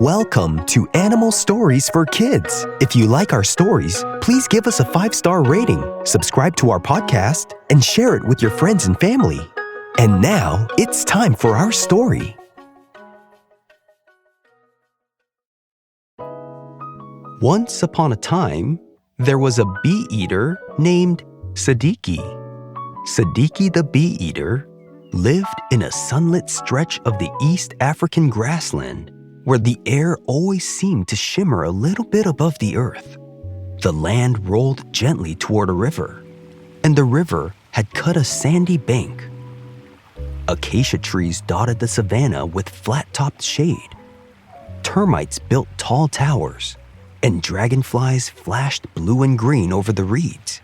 Welcome to Animal Stories for Kids. If you like our stories, please give us a 5-star rating, subscribe to our podcast, and share it with your friends and family. And now, it's time for our story. Once upon a time, there was a bee-eater named Siddiqui. Siddiqui the bee-eater lived in a sunlit stretch of the East African grassland where the air always seemed to shimmer a little bit above the earth. The land rolled gently toward a river, and the river had cut a sandy bank. Acacia trees dotted the savanna with flat-topped shade. Termites built tall towers, and dragonflies flashed blue and green over the reeds.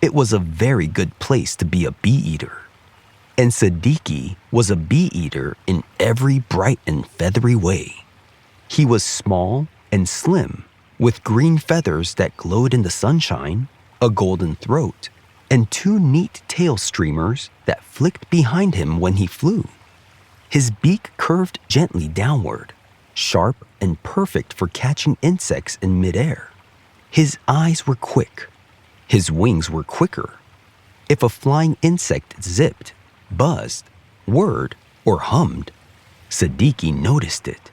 It was a very good place to be a bee-eater. And Siddiqui was a bee-eater in every bright and feathery way. He was small and slim, with green feathers that glowed in the sunshine, a golden throat, and 2 neat tail streamers that flicked behind him when he flew. His beak curved gently downward, sharp and perfect for catching insects in midair. His eyes were quick. His wings were quicker. If a flying insect zipped, buzzed, whirred, or hummed, Siddiqui noticed it.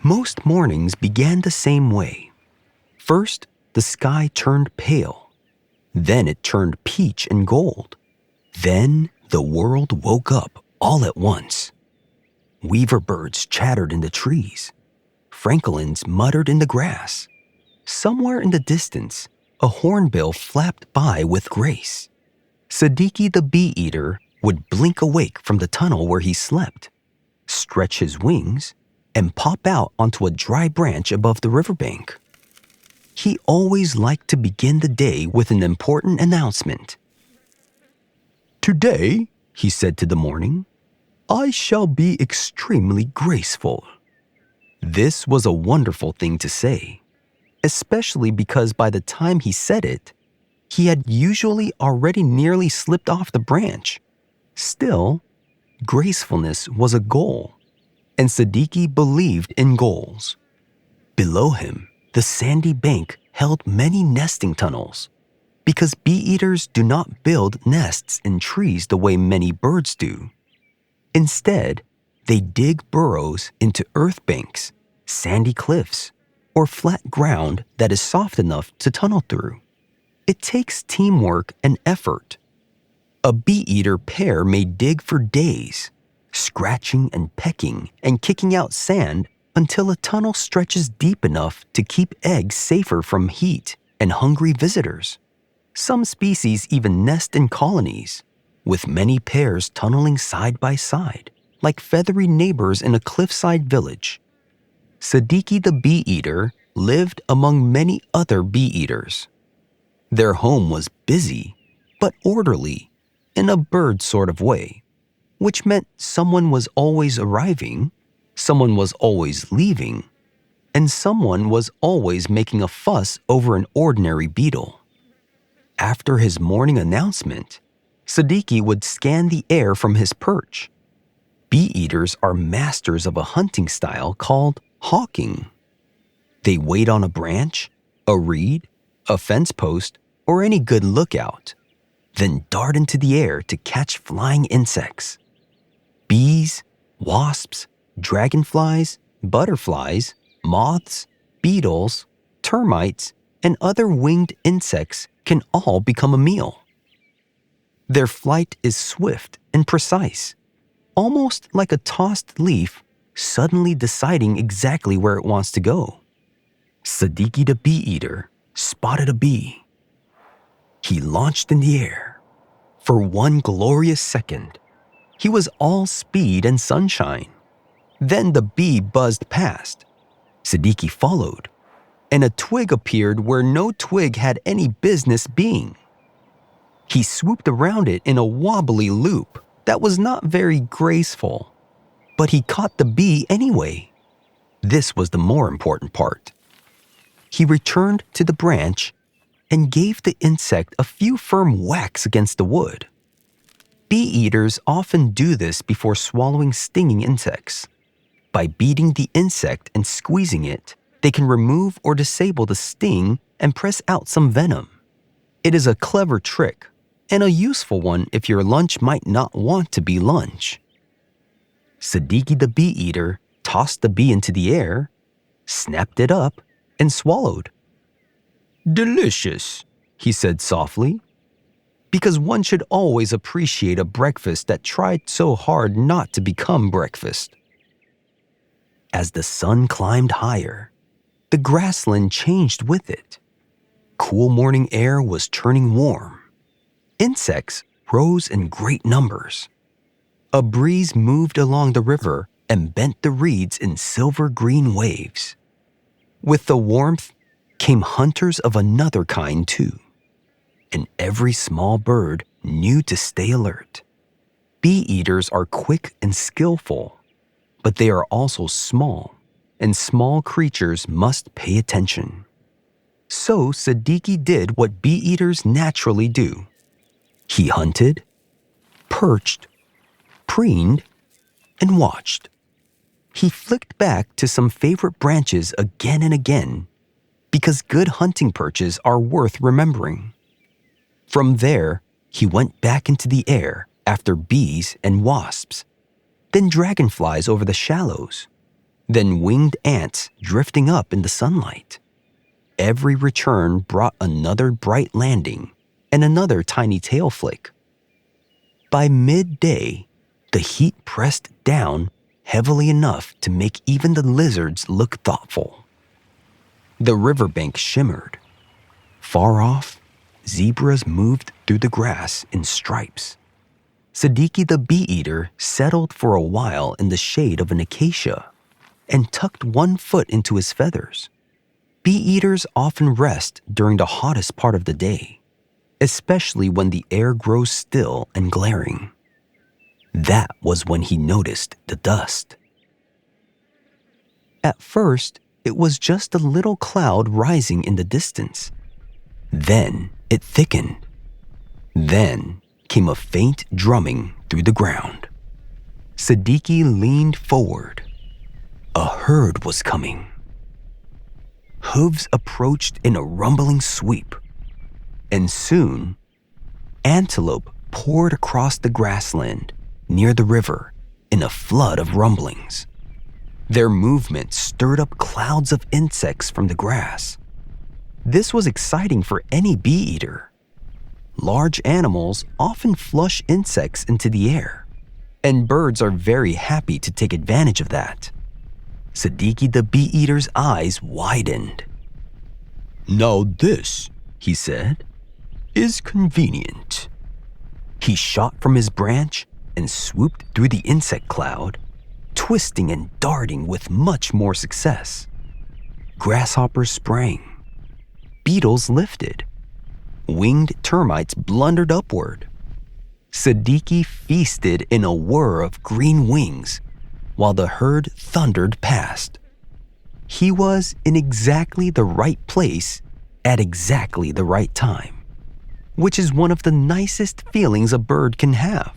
Most mornings began the same way. First, the sky turned pale. Then it turned peach and gold. Then the world woke up all at once. Weaver birds chattered in the trees. Francolins muttered in the grass. Somewhere in the distance, a hornbill flapped by with grace. Siddiqui the bee-eater would blink awake from the tunnel where he slept, stretch his wings, and pop out onto a dry branch above the riverbank. He always liked to begin the day with an important announcement. "Today," he said to the morning, "I shall be extremely graceful." This was a wonderful thing to say, especially because by the time he said it, he had usually already nearly slipped off the branch. Still, gracefulness was a goal, and Siddiqui believed in goals. Below him, the sandy bank held many nesting tunnels, because bee-eaters do not build nests in trees the way many birds do. Instead, they dig burrows into earth banks, sandy cliffs, or flat ground that is soft enough to tunnel through. It takes teamwork and effort. A bee-eater pair may dig for days, scratching and pecking and kicking out sand until a tunnel stretches deep enough to keep eggs safer from heat and hungry visitors. Some species even nest in colonies, with many pairs tunneling side by side, like feathery neighbors in a cliffside village. Siddiqui the bee-eater lived among many other bee-eaters. Their home was busy, but orderly, in a bird sort of way, which meant someone was always arriving, someone was always leaving, and someone was always making a fuss over an ordinary beetle. After his morning announcement, Siddiqui would scan the air from his perch. Bee-eaters are masters of a hunting style called hawking. They wait on a branch, a reed, a fence post, or any good lookout, then dart into the air to catch flying insects. Bees, wasps, dragonflies, butterflies, moths, beetles, termites, and other winged insects can all become a meal. Their flight is swift and precise, almost like a tossed leaf suddenly deciding exactly where it wants to go. Siddiqui the bee-eater spotted a bee. He launched in the air. For one glorious second, he was all speed and sunshine. Then the bee buzzed past. Siddiqui followed, and a twig appeared where no twig had any business being. He swooped around it in a wobbly loop that was not very graceful, but he caught the bee anyway. This was the more important part. He returned to the branch and gave the insect a few firm whacks against the wood. Bee-eaters often do this before swallowing stinging insects. By beating the insect and squeezing it, they can remove or disable the sting and press out some venom. It is a clever trick and a useful one if your lunch might not want to be lunch. Siddiqui the bee-eater tossed the bee into the air, snapped it up, and swallowed. "Delicious," he said softly, because one should always appreciate a breakfast that tried so hard not to become breakfast. As the sun climbed higher, the grassland changed with it. Cool morning air was turning warm. Insects rose in great numbers. A breeze moved along the river and bent the reeds in silver-green waves. With the warmth came hunters of another kind too. And every small bird knew to stay alert. Bee-eaters are quick and skillful, but they are also small, and small creatures must pay attention. So Siddiqui did what bee-eaters naturally do. He hunted, perched, preened, and watched. He flicked back to some favorite branches again and again, because good hunting perches are worth remembering. From there, he went back into the air after bees and wasps, then dragonflies over the shallows, then winged ants drifting up in the sunlight. Every return brought another bright landing and another tiny tail flick. By midday, the heat pressed down heavily enough to make even the lizards look thoughtful. The riverbank shimmered. Far off, zebras moved through the grass in stripes. Siddiqui the bee-eater settled for a while in the shade of an acacia and tucked one foot into his feathers. Bee-eaters often rest during the hottest part of the day, especially when the air grows still and glaring. That was when he noticed the dust. At first, it was just a little cloud rising in the distance. Then it thickened. Then came a faint drumming through the ground. Siddiqui leaned forward. A herd was coming. Hooves approached in a rumbling sweep, and soon, antelope poured across the grassland near the river in a flood of rumblings. Their movement stirred up clouds of insects from the grass. This was exciting for any bee-eater. Large animals often flush insects into the air, and birds are very happy to take advantage of that. Siddiqui the bee-eater's eyes widened. "Now this," he said, "is convenient." He shot from his branch and swooped through the insect cloud, twisting and darting with much more success. Grasshoppers sprang. Beetles lifted. Winged termites blundered upward. Siddiqui feasted in a whir of green wings while the herd thundered past. He was in exactly the right place at exactly the right time, which is one of the nicest feelings a bird can have.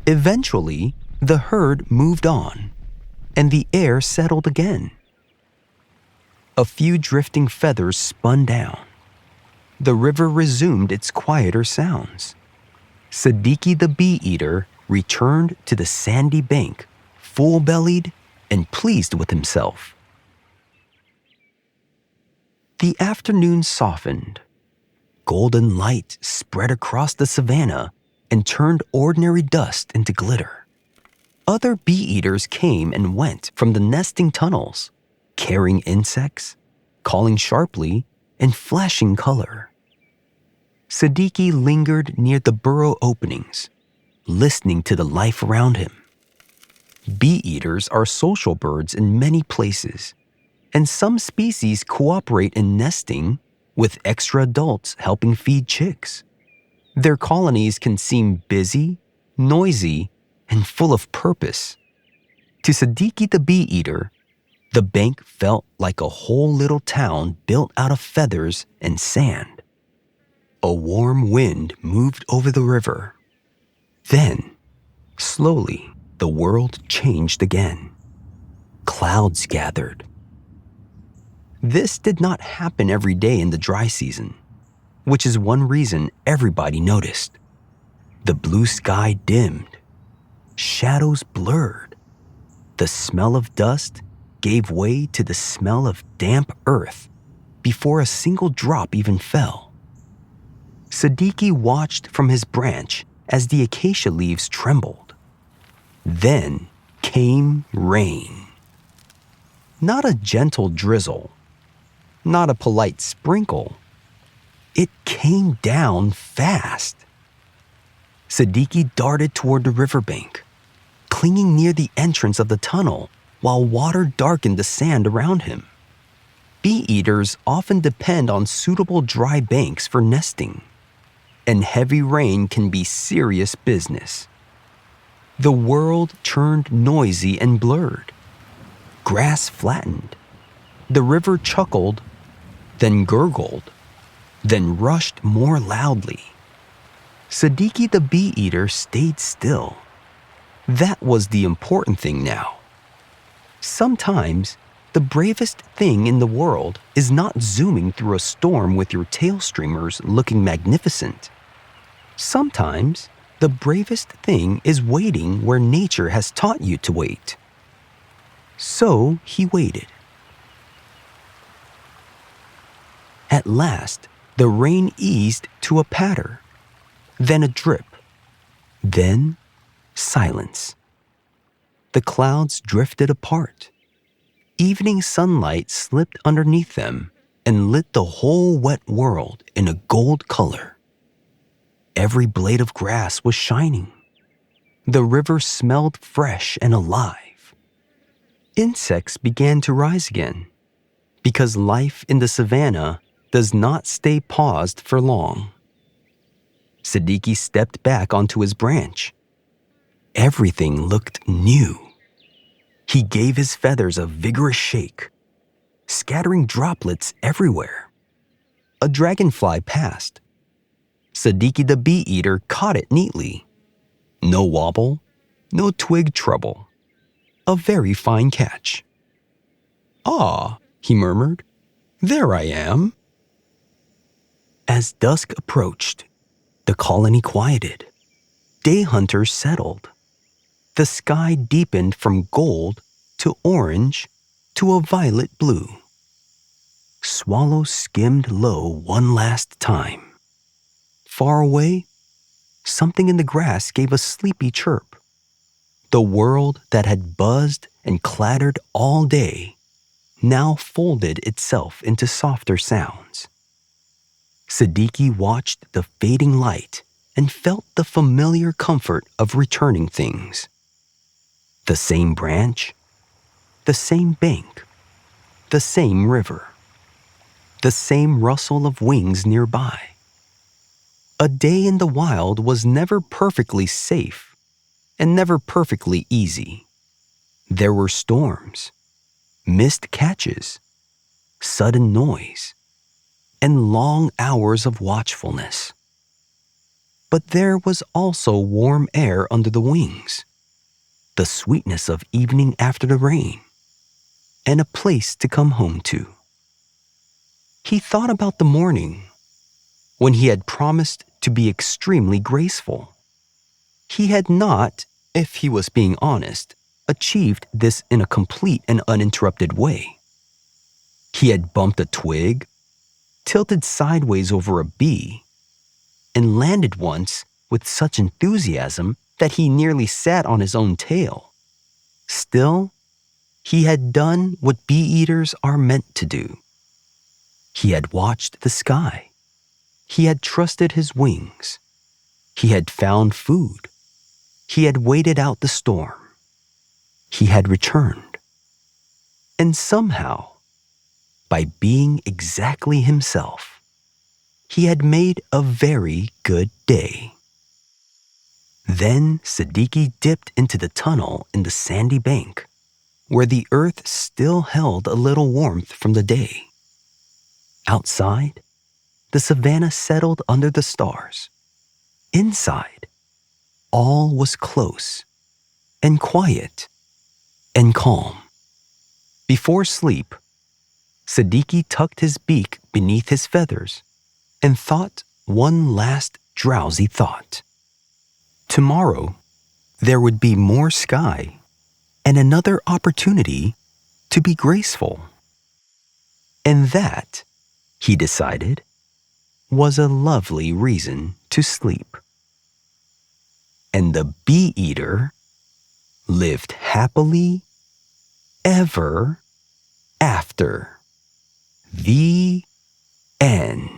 Eventually, the herd moved on, and the air settled again. A few drifting feathers spun down. The river resumed its quieter sounds. Siddiqui the bee-eater returned to the sandy bank, full-bellied and pleased with himself. The afternoon softened. Golden light spread across the savanna and turned ordinary dust into glitter. Other bee-eaters came and went from the nesting tunnels, carrying insects, calling sharply, and flashing color. Siddiqui lingered near the burrow openings, listening to the life around him. Bee-eaters are social birds in many places, and some species cooperate in nesting, with extra adults helping feed chicks. Their colonies can seem busy, noisy, and full of purpose. To Siddiqui the bee-eater, the bank felt like a whole little town built out of feathers and sand. A warm wind moved over the river. Then, slowly, the world changed again. clouds gathered. This did not happen every day in the dry season, which is one reason everybody noticed. The blue sky dimmed, shadows blurred. The smell of dust gave way to the smell of damp earth before a single drop even fell. Siddiqui watched from his branch as the acacia leaves trembled. Then came rain. Not a gentle drizzle, not a polite sprinkle. It came down fast. Siddiqui darted toward the riverbank, clinging near the entrance of the tunnel while water darkened the sand around him. Bee-eaters often depend on suitable dry banks for nesting, and heavy rain can be serious business. The world turned noisy and blurred. Grass flattened. The river chuckled, then gurgled, then rushed more loudly. Siddiqui the bee-eater stayed still. That was the important thing now. Sometimes, the bravest thing in the world is not zooming through a storm with your tail streamers looking magnificent. Sometimes, the bravest thing is waiting where nature has taught you to wait. So he waited. At last, the rain eased to a patter, then a drip, then silence. The clouds drifted apart. Evening sunlight slipped underneath them and lit the whole wet world in a gold color. Every blade of grass was shining. The river smelled fresh and alive. Insects began to rise again, because life in the savannah does not stay paused for long. Siddiqui stepped back onto his branch. Everything looked new. He gave his feathers a vigorous shake, scattering droplets everywhere. A dragonfly passed. Siddiqui the bee-eater caught it neatly. No wobble, no twig trouble. A very fine catch. "Ah," he murmured, "there I am." As dusk approached, the colony quieted. Day hunters settled. The sky deepened from gold to orange to a violet blue. Swallows skimmed low one last time. Far away, something in the grass gave a sleepy chirp. The world that had buzzed and clattered all day now folded itself into softer sounds. Siddiqui watched the fading light and felt the familiar comfort of returning things. The same branch, the same bank, the same river, the same rustle of wings nearby. A day in the wild was never perfectly safe and never perfectly easy. There were storms, missed catches, sudden noise, and long hours of watchfulness. But there was also warm air under the wings, the sweetness of evening after the rain, and a place to come home to. He thought about the morning when he had promised to be extremely graceful. He had not, if he was being honest, achieved this in a complete and uninterrupted way. He had bumped a twig, tilted sideways over a bee, and landed once with such enthusiasm that he nearly sat on his own tail. Still, he had done what bee-eaters are meant to do. He had watched the sky. He had trusted his wings. He had found food. He had waited out the storm. He had returned. And somehow, by being exactly himself, he had made a very good day. Then Siddiqui dipped into the tunnel in the sandy bank, where the earth still held a little warmth from the day. Outside, the savannah settled under the stars. Inside, all was close and quiet and calm. Before sleep, Siddiqui tucked his beak beneath his feathers and thought one last drowsy thought. Tomorrow, there would be more sky and another opportunity to be graceful. And that, he decided, was a lovely reason to sleep. And the bee-eater lived happily ever after. The end.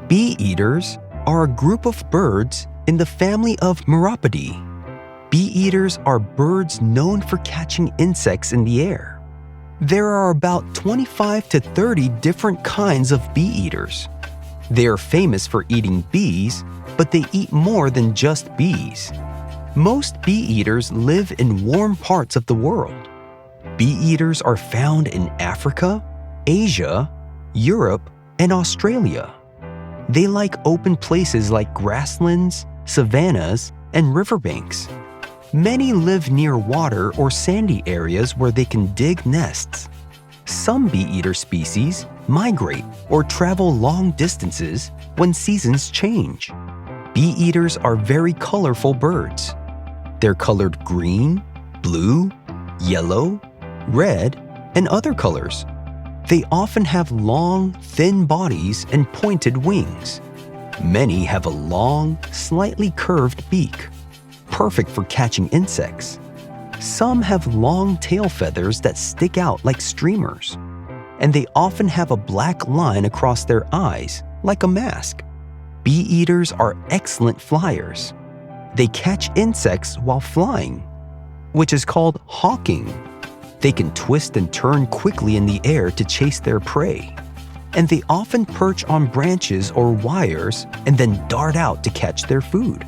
Bee-eaters are a group of birds in the family of Meropidae. Bee-eaters are birds known for catching insects in the air. There are about 25 to 30 different kinds of bee-eaters. They are famous for eating bees, but they eat more than just bees. Most bee-eaters live in warm parts of the world. Bee-eaters are found in Africa, Asia, Europe, and Australia. They like open places like grasslands, savannas, and riverbanks. Many live near water or sandy areas where they can dig nests. Some bee-eater species migrate or travel long distances when seasons change. Bee-eaters are very colorful birds. They're colored green, blue, yellow, red, and other colors. They often have long, thin bodies and pointed wings. Many have a long, slightly curved beak, perfect for catching insects. Some have long tail feathers that stick out like streamers, and they often have a black line across their eyes, like a mask. Bee-eaters are excellent flyers. They catch insects while flying, which is called hawking. They can twist and turn quickly in the air to chase their prey, and they often perch on branches or wires and then dart out to catch their food.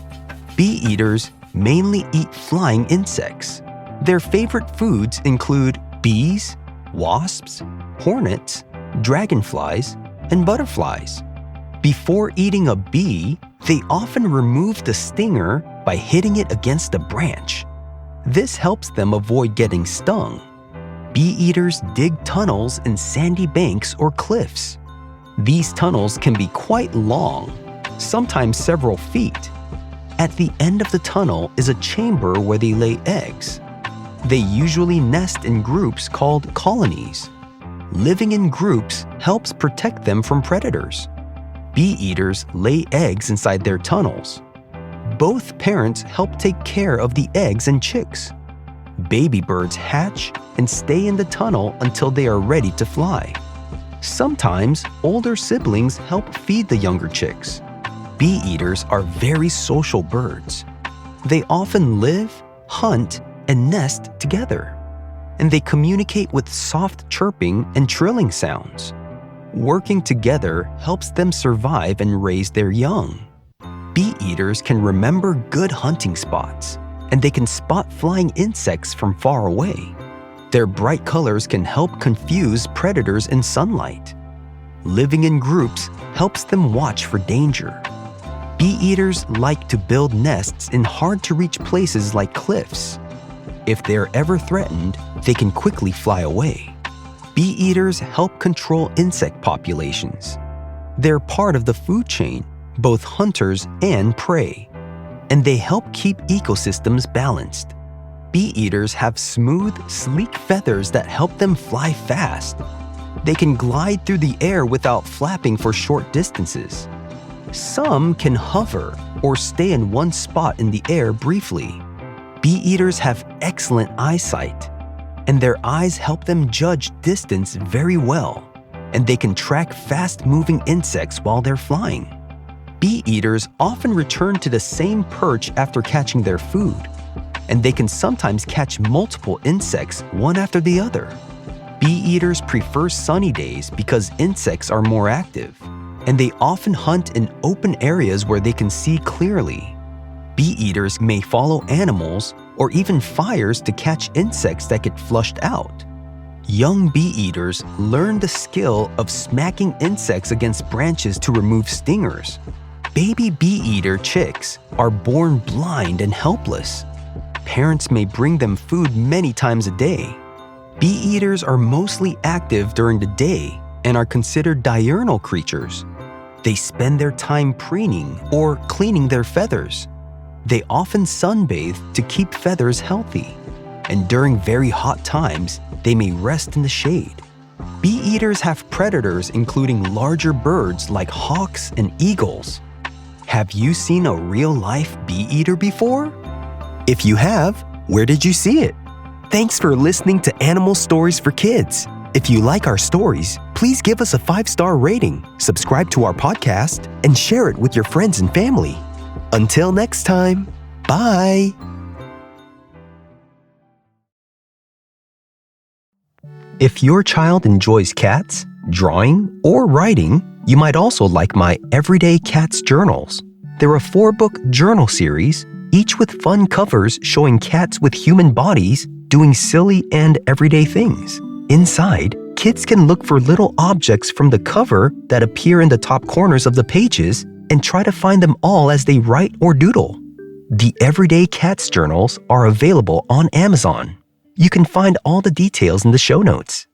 Bee-eaters mainly eat flying insects. Their favorite foods include bees, wasps, hornets, dragonflies, and butterflies. Before eating a bee, they often remove the stinger by hitting it against a branch. This helps them avoid getting stung. Bee-eaters dig tunnels in sandy banks or cliffs. These tunnels can be quite long, sometimes several feet. At the end of the tunnel is a chamber where they lay eggs. They usually nest in groups called colonies. Living in groups helps protect them from predators. Bee-eaters lay eggs inside their tunnels. Both parents help take care of the eggs and chicks. Baby birds hatch and stay in the tunnel until they are ready to fly. Sometimes older siblings help feed the younger chicks. Bee-eaters are very social birds. They often live, hunt, and nest together, and they communicate with soft chirping and trilling sounds. Working together helps them survive and raise their young. Bee-eaters can remember good hunting spots, and they can spot flying insects from far away. Their bright colors can help confuse predators in sunlight. Living in groups helps them watch for danger. Bee-eaters like to build nests in hard-to-reach places like cliffs. If they're ever threatened, they can quickly fly away. Bee-eaters help control insect populations. They're part of the food chain, both hunters and prey, and they help keep ecosystems balanced. Bee-eaters have smooth, sleek feathers that help them fly fast. They can glide through the air without flapping for short distances. Some can hover or stay in one spot in the air briefly. Bee-eaters have excellent eyesight, and their eyes help them judge distance very well, and they can track fast-moving insects while they're flying. Bee-eaters often return to the same perch after catching their food, and they can sometimes catch multiple insects one after the other. Bee-eaters prefer sunny days because insects are more active, and they often hunt in open areas where they can see clearly. Bee-eaters may follow animals or even fires to catch insects that get flushed out. Young bee-eaters learn the skill of smacking insects against branches to remove stingers. Baby bee eater chicks are born blind and helpless. Parents may bring them food many times a day. Bee eaters are mostly active during the day and are considered diurnal creatures. They spend their time preening or cleaning their feathers. They often sunbathe to keep feathers healthy. And during very hot times, they may rest in the shade. Bee eaters have predators including larger birds like hawks and eagles. Have you seen a real-life bee eater before? If you have, where did you see it? Thanks for listening to Animal Stories for Kids. If you like our stories, please give us a 5-star rating, subscribe to our podcast, and share it with your friends and family. Until next time, bye! If your child enjoys cats, drawing, or writing, you might also like my Everyday Cats Journals. They're a 4-book journal series, each with fun covers showing cats with human bodies doing silly and everyday things. Inside, kids can look for little objects from the cover that appear in the top corners of the pages and try to find them all as they write or doodle. The Everyday Cats Journals are available on Amazon. You can find all the details in the show notes.